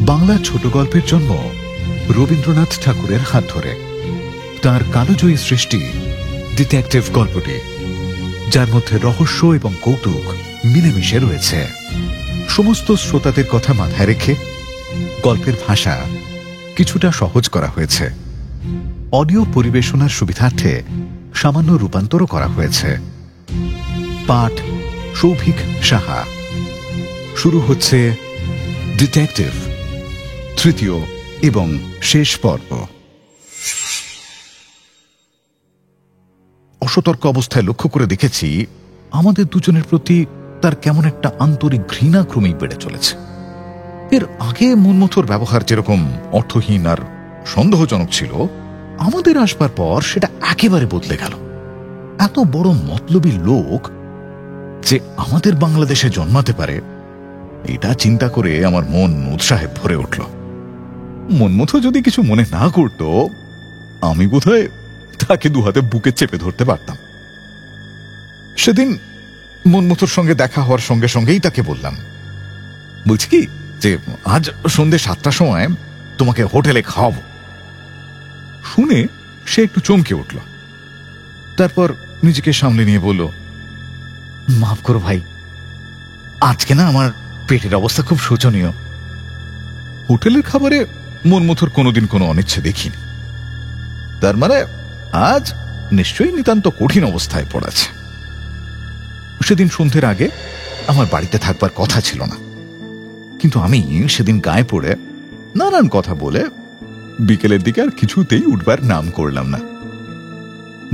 বাংলা ছোট গল্পের জন্ম রবীন্দ্রনাথ ঠাকুরের হাত ধরে। তাঁর কালোজয়ী সৃষ্টি ডিটেকটিভ গল্পটি, যার মধ্যে রহস্য এবং কৌতুক মিলেমিশে রয়েছে। সমস্ত শ্রোতাদের কথা মাথায় রেখে গল্পের ভাষা কিছুটা সহজ করা হয়েছে। অডিও পরিবেশনার সুবিধার্থে সামান্য রূপান্তরও করা হয়েছে। পাঠ সৌভিক সাহা। শুরু হচ্ছে ডিটেকটিভ, তৃতীয় এবং শেষ পর্ব। অসতর্ক অবস্থায় লক্ষ্য করে দেখেছি আমাদের দুজনের প্রতি তার কেমন একটা আন্তরিক ঘৃণা ক্রমেই বেড়ে চলেছে। এর আগে মনমথর ব্যবহার যেরকম অর্থহীন আর সন্দেহজনক ছিল, আমাদের আসবার পর সেটা একেবারে বদলে গেল। এত বড় মতলবী লোক যে আমাদের বাংলাদেশে জন্মাতে পারে, এটা চিন্তা করে আমার মন উৎসাহে ভরে উঠল। মনমথ যদি কিছু মনে না করত, আমি বোধহয় তাকে দুহাতে বুকে চেপে ধরতে পারতাম। সেদিন মনমথর সঙ্গে দেখা হওয়ার সঙ্গে সঙ্গেই তাকে বললাম, বলছি কি যে আজ সন্ধ্যে 7টার সময় তোমাকে হোটেলে খাওয়াবো। শুনে সে একটু চমকে উঠল, তারপর নিজেকে সামলে নিয়ে বলল, মাফ করো ভাই, আজকে না আমার পেটের অবস্থা খুব শোচনীয়। হোটেলের খাবারে মনমথর কোনোদিন কোনো অনিচ্ছে দেখিনি। তার মানে আজ নিশ্চয়ই নিতান্ত কঠিন অবস্থায় পড়েছে। সেদিন সন্ধ্যের আগে আমার বাড়িতে থাকবার কথা ছিল না, কিন্তু আমি সেদিন গায়ে পড়ে নানান কথা বলে বিকেলের দিকে আর কিছুতেই উঠবার নাম করলাম না।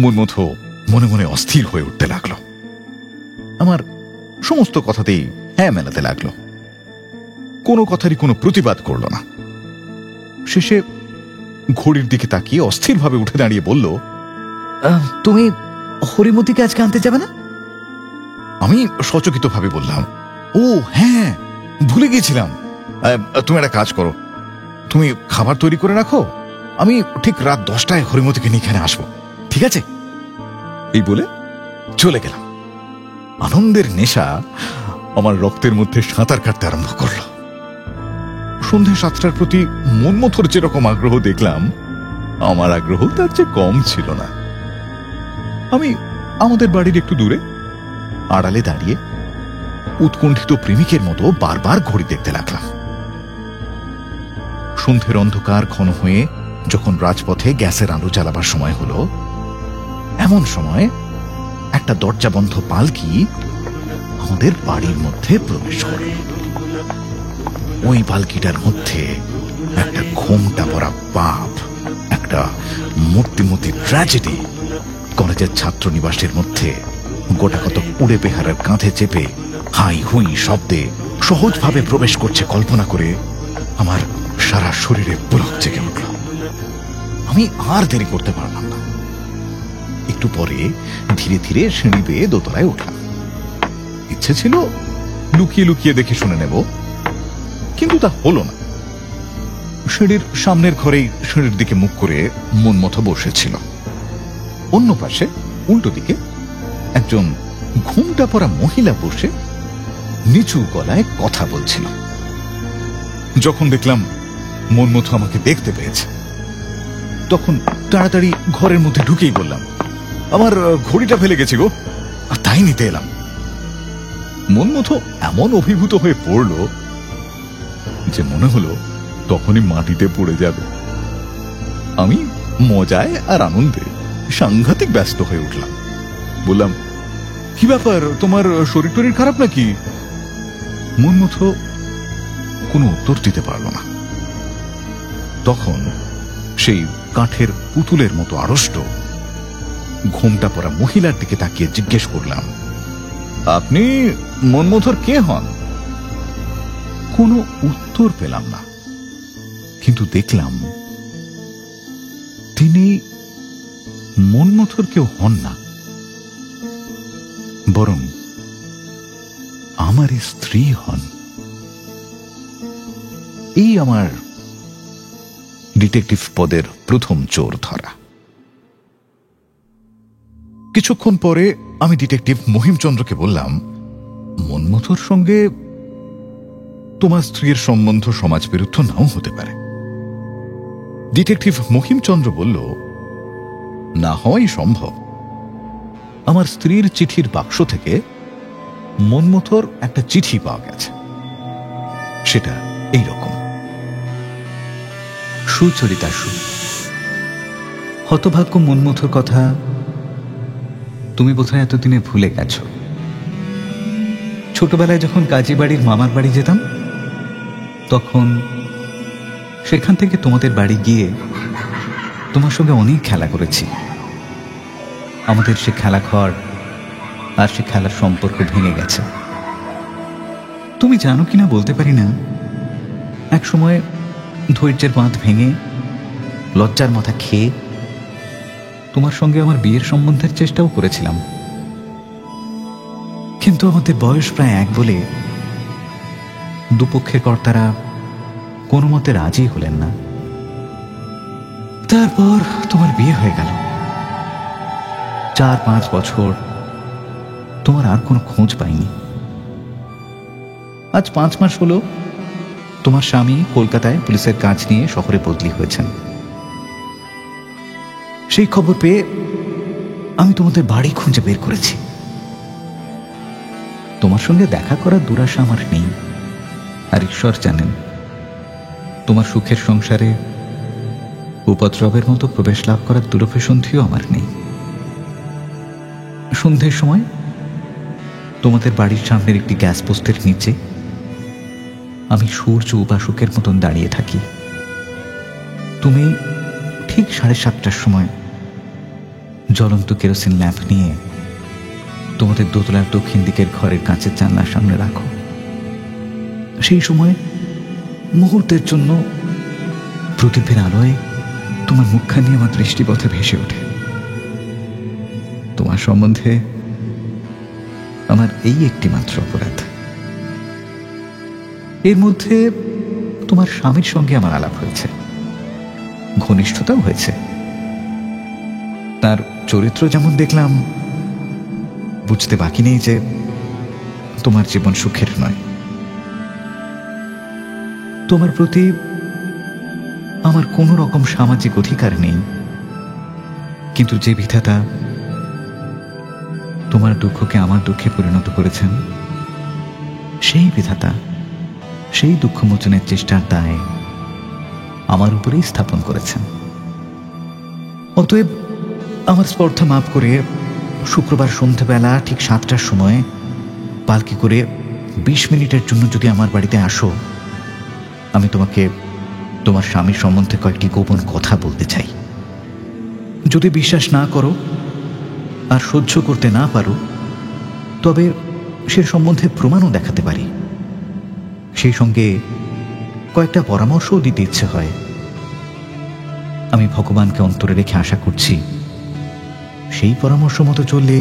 মনমথ মনে মনে অস্থির হয়ে উঠতে লাগলো, আমার সমস্ত কথাতেই হ্যাঁ মেলাতে লাগলো, কোনো কথারই কোনো প্রতিবাদ করল না। শেষে ঘড়ির দিকে তাকিয়ে অস্থিরভাবে উঠে দাঁড়িয়ে বলল, তুমি হরিমতিকে আজকে আনতে যাবে না? আমি সচকিতভাবে বললাম, ও হ্যাঁ, ভুলে গিয়েছিলাম। তুমি একটা কাজ করো, তুমি খাবার তৈরি করে রাখো, আমি ঠিক রাত 10টায় হরিমতিকে নিয়ে এখানে আসবো, ঠিক আছে? এই বলে চলে গেলাম। আনন্দের নেশা আমার রক্তের মধ্যে সাঁতার কাটতে আরম্ভ করল। সন্ধ্যে 7টার প্রতি মনমথর যেরকম আগ্রহ দেখলাম, আমার আগ্রহ তার চেয়ে কম ছিল না। আমি আমাদের বাড়ির একটু দূরে আড়ালে দাঁড়িয়ে উৎকণ্ঠিত প্রেমিকের মতো বারবার ঘড়ি দেখতে লাগলাম। সন্ধ্যের অন্ধকার ঘন হয়ে যখন রাজপথে গ্যাসের আলো জ্বালাবার সময় হলো, এমন সময় একটা দরজা বন্ধ পালকি আমাদের বাড়ির মধ্যে প্রবেশ করল। ওই পালকিটার মধ্যে একটা ঘোমটা পরা বাপ, একটা মূর্তিমতি ট্র্যাজেডি কলেজের ছাত্র নিবাসের মধ্যে গোটা কত উড়ে বেহারার কাঁধে চেপে হাই হুই শব্দে সহজভাবে প্রবেশ করছে কল্পনা করে আমার সারা শরীরে পুলক জেগে উঠল। আমি আর দেরি করতে পারলাম না। একটু পরে ধীরে ধীরে সিঁড়ি বেয়ে দোতলায় উঠলাম। ইচ্ছে ছিল লুকিয়ে লুকিয়ে দেখে শুনে নেব, কিন্তু তা হলো না। সিঁড়ির সামনের ঘরেই সিঁড়ির দিকে মুখ করে মনমথ বসেছিল। অন্য পাশে উল্টো দিকে একজন ঘোমটা পরা মহিলা বসে নিচু গলায় কথা বলছিল। যখন দেখলাম মনমথ আমাকে দেখতে পেয়েছে, তখন তাড়াতাড়ি ঘরের মধ্যে ঢুকেই বললাম, আমার ঘড়িটা ফেলে গেছি গো, আর তাই নিতে এলাম। মনমথ এমন অভিভূত হয়ে পড়ল যে মনে হলো তখনই মাটিতে পড়ে যাবে। আমি মজায় আর আনন্দে সাংঘাতিক ব্যস্ত হয়ে উঠলাম। বললাম, কি ব্যাপার, তোমার শরীর টরীর খারাপ নাকি? মনমথ কোনো উত্তর দিতে পারল না। তখন সেই কাঠের পুতুলের মতো আড়ষ্ট ঘোমটা পরা মহিলার দিকে তাকিয়ে জিজ্ঞেস করলাম, আপনি মনমথর কে হন? কোনো উত্তর পেলাম না, কিন্তু দেখলাম তিনি মনমথর কেউ হন না, বরং আমার স্ত্রী হন। এই আমার ডিটেকটিভ পদের প্রথম চোর ধরা। কিছুক্ষণ পরে আমি ডিটেকটিভ মহিমচন্দ্রকে বললাম, মনমথর সঙ্গে তোমার স্ত্রীর সম্বন্ধ সমাজ বিরুদ্ধ নাও হতে পারে। ডিটেকটিভ মহিমচন্দ্র বলল, না হওয়াই সম্ভব। আমার স্ত্রীর চিঠির বাক্স থেকে মনমথর একটা চিঠি পাওয়া গেছে। সেটা এইরকম: সুচরিতা সু, হতভাগ্য মনমথর কথা তুমি বোধহয় এতদিনে ভুলে গেছ। ছোটবেলায় যখন কাজী বাড়ির মামার বাড়ি যেতাম, তখন সেখান থেকে তোমাদের বাড়ি গিয়ে তোমার সঙ্গে অনেক খেলা করেছি। আমাদের সে খেলাঘর আর সে খেলার সম্পর্ক ভেঙে গেছে। তুমি জানো কিনা বলতে পারি না, এক সময় ধৈর্যের বাঁধ ভেঙে লজ্জার মাথা খেয়ে তোমার সঙ্গে আমার বিয়ের সম্বন্ধের চেষ্টাও করেছিলাম, কিন্তু আমাদের বয়স প্রায় এক বলে দুপক্ষের কর্তারা কোনো মতে রাজি হলেন না। তারপর তোমার বিয়ে হয়ে গেল। 4-5 বছর তোমার আর কোনো খোঁজ পাইনি। আজ 5 মাস হলো তোমার স্বামী কলকাতায় পুলিশের কাজ নিয়ে শহরে বদলি হয়েছেন। সেই খবর পেয়ে আমি তোমাদের বাড়ি খুঁজে বের করেছি। তোমার সঙ্গে দেখা করার দুরাশা আমার নেই, আর ঈশ্বর জানেন তোমার সুখের সংসারে উপদ্রবের মতো প্রবেশ লাভ করার দুরভিসন্ধিও আমার নেই। সন্ধ্যের সময় তোমাদের বাড়ির সামনের একটি গ্যাস পোস্টের নিচে আমি সূর্য উপাসকের মতন দাঁড়িয়ে থাকি। তুমি ঠিক 7:30টার সময় জ্বলন্ত কেরোসিন ল্যাম্প নিয়ে তোমাদের দোতলার দক্ষিণ দিকের ঘরের কাঁচের জানলার সামনে রাখো। সেই সময় মুহূর্তের জন্য প্রদীপের আলোয় তোমার মুখখানি আমার দৃষ্টিপথে ভেসে ওঠে। তোমার সম্বন্ধে আমার এই একটি মাত্র অপরাধ। এর মধ্যে তোমার স্বামীর সঙ্গে আমার আলাপ হয়েছে, ঘনিষ্ঠতাও হয়েছে। তার চরিত্র যেমন দেখলাম, বুঝতে বাকি নেই যে তোমার জীবন সুখের নয়। তোমার প্রতি আমার কোনো রকম সামাজিক অধিকার নেই, কিন্তু যে বিধাতা তোমার দুঃখকে আমার দুঃখে পরিণত করেছেন, সেই বিধাতা সেই দুঃখ মোচনের চেষ্টার দায় আমার উপরেই স্থাপন করেছেন। অতএব আমার স্পর্ধা মাপ করে শুক্রবার সন্ধ্যাবেলা ঠিক 7টার সময় পালকি করে 20 মিনিটের জন্য যদি আমার বাড়িতে আসো, আমি তোমাকে তোমার স্বামীর সম্বন্ধে কয়েকটি গোপন কথা বলতে চাই। যদি বিশ্বাস না করো আর সহ্য করতে না পারো, তবে সে সম্বন্ধে প্রমাণও দেখাতে পারি। সেই সঙ্গে কয়েকটা পরামর্শও দিতে ইচ্ছে হয়। আমি ভগবানকে অন্তরে রেখে আশা করছি, সেই পরামর্শ মতো চললে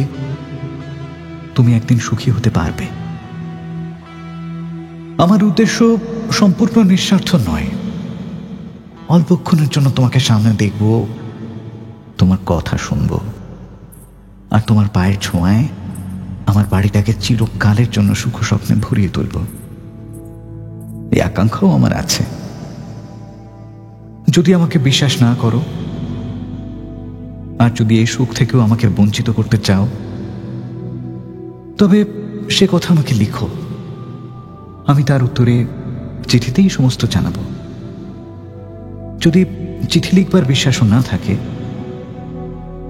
তুমি একদিন সুখী হতে পারবে। আমার উদ্দেশ্য সম্পূর্ণ নিঃস্বার্থ নয়। অল্পক্ষণের জন্য তোমাকে সামনে দেখব, তোমার কথা শুনব, আর তোমার পায়ের ছোঁয়ায় আমার বাড়িটাকে চিরকালের জন্য সুখ স্বপ্নে ভরিয়ে তুলব। এই আকাঙ্ক্ষাও আমার আছে। যদি আমাকে বিশ্বাস না করো, আর যদি এই সুখ থেকেও আমাকে বঞ্চিত করতে চাও, তবে সে কথা আমাকে লিখো। আমি তার উত্তরে চিঠিতেই সমস্ত জানাব। যদি চিঠি লিখবার বিশ্বাসও না থাকে,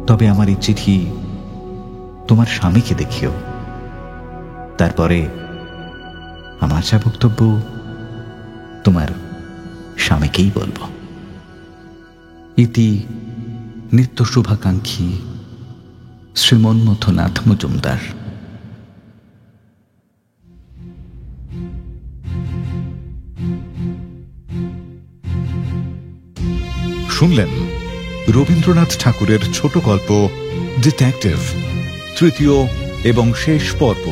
তবে আমার এই চিঠি তোমার স্বামীকে দেখিও। তারপরে আমার যা বক্তব্য তোমার স্বামীকেই বলবো। ইতি নিত্য শুভাকাঙ্ক্ষী শ্রীমন্মথনাথ মজুমদার। শুনলেন রবীন্দ্রনাথ ঠাকুরের ছোট গল্প ডিটেকটিভ, তৃতীয় এবং শেষ পর্ব।